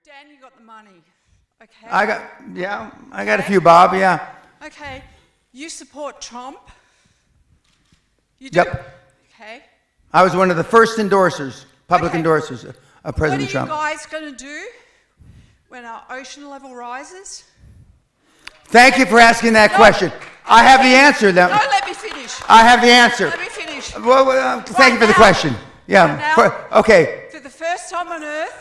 Dan, you got the money. Okay. I got a few, Bob, yeah. Okay. You support Trump? You do? Yep. Okay. I was one of the first endorsers, public endorsers of President Trump. What are you guys going to do when our ocean level rises? Thank you for asking that question. I have the answer. No, let me finish. I have the answer. Let me finish. Well, thank you for the question. Yeah. Okay. For the first time on Earth,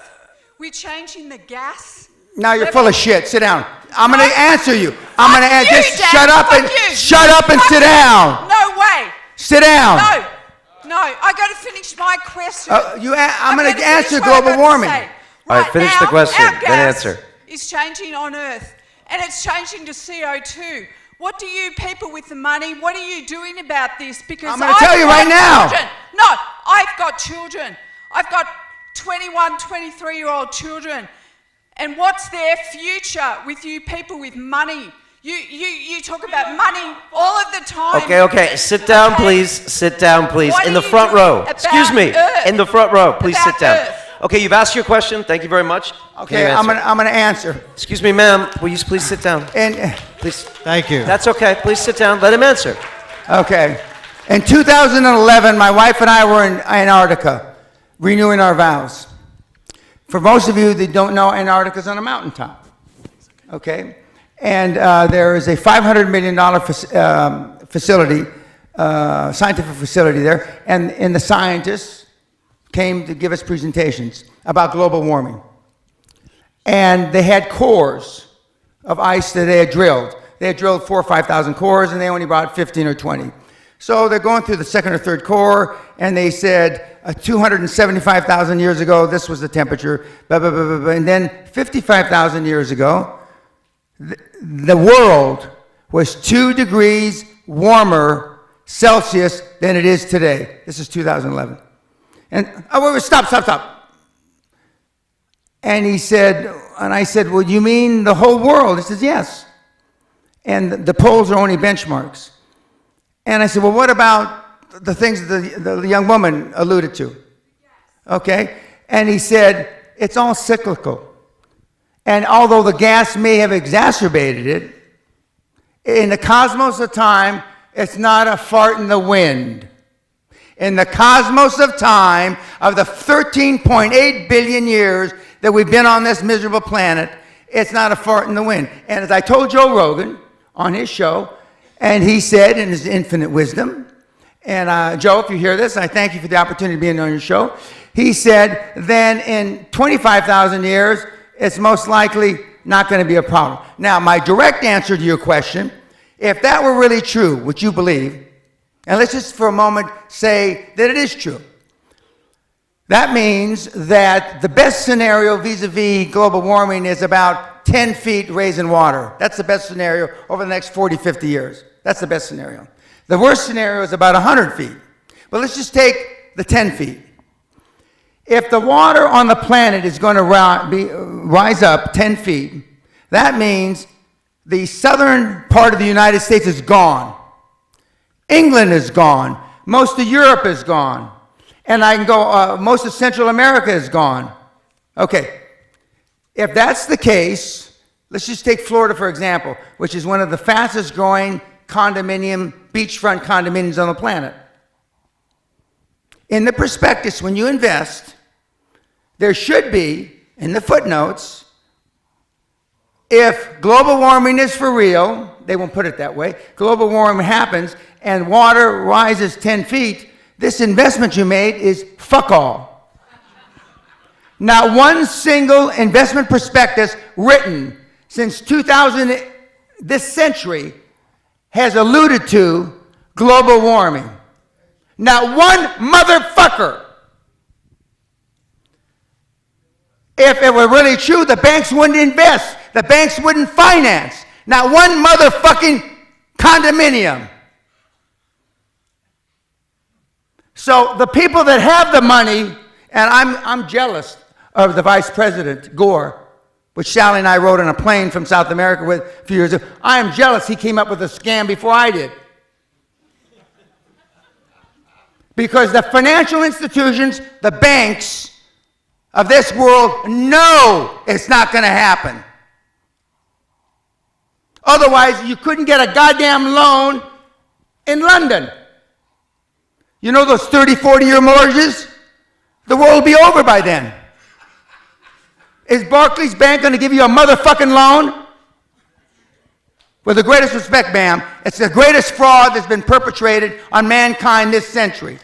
we're changing the gas. Now you're full of shit. Sit down. I'm going to answer you. I'm going to answer. Just Dad. shut up and sit down. No way. Sit down. No. I got to finish my question. I'm going to answer global warming. All right, finish the question, then answer. It's changing on Earth, and it's changing to CO2. What do you people with the money, what are you doing about this? Because I'm going to tell you right now. No, I've got children. I've got 21, 23-year-old children. And what's their future with you people with money? You talk about money all of the time. Okay. Sit down, please. Sit down, please. In the front row. Excuse me. In the front row. Please sit down. Okay, you've asked your question. Thank you very much. Okay, I'm gonna answer. Excuse me, ma'am. Will you please sit down? Please. Thank you. That's okay. Please sit down. Let him answer. Okay. In 2011, my wife and I were in Antarctica, renewing our vows. For most of you that don't know, Antarctica is on a mountaintop. Okay? And there is a $500 million facility, scientific facility there, and the scientists came to give us presentations about global warming. And they had cores of ice that they had drilled. They had drilled 4,000 or 5,000 cores, and they only brought 15 or 20. So they're going through the second or third core, and they said 275,000 years ago, this was the temperature, blah, blah, blah, blah, blah. And then 55,000 years ago, the world was 2 degrees warmer Celsius than it is today. This is 2011. And stop. And he said, and I said, well, you mean the whole world? He says, yes. And the polls are only benchmarks. And I said, well, what about the things that the young woman alluded to? Okay. And he said, it's all cyclical. And although the gas may have exacerbated it, in the cosmos of time, it's not a fart in the wind. In the cosmos of time, of the 13.8 billion years that we've been on this miserable planet, it's not a fart in the wind. And as I told Joe Rogan on his show, and he said in his infinite wisdom, and Joe, if you hear this, I thank you for the opportunity of being on your show. He said, then in 25,000 years, it's most likely not going to be a problem. Now, my direct answer to your question, if that were really true, which you believe, and let's just for a moment say that it is true. That means that the best scenario vis-a-vis global warming is about 10 feet raise in water. That's the best scenario over the next 40, 50 years. That's the best scenario. The worst scenario is about 100 feet. But let's just take the 10 feet. If the water on the planet is going to rise up 10 feet, that means the southern part of the United States is gone. England is gone. Most of Europe is gone. And I can go, most of Central America is gone. Okay. If that's the case, let's just take Florida, for example, which is one of the fastest growing beachfront condominiums on the planet. In the prospectus, when you invest, there should be, in the footnotes, if global warming is for real, they won't put it that way, global warming happens and water rises 10 feet, this investment you made is fuck all. Not one single investment prospectus written since 2000, this century, has alluded to global warming. Not one motherfucker. If it were really true, the banks wouldn't invest. The banks wouldn't finance. Not one motherfucking condominium. So the people that have the money, and I'm jealous of the Vice President, Gore, which Sally and I rode on a plane from South America with a few years ago. I am jealous he came up with a scam before I did. Because the financial institutions, the banks, of this world know it's not going to happen. Otherwise, you couldn't get a goddamn loan in London. You know those 30, 40-year mortgages? The world will be over by then. Is Barclays Bank going to give you a motherfucking loan? With the greatest respect, ma'am, it's the greatest fraud that's been perpetrated on mankind this century.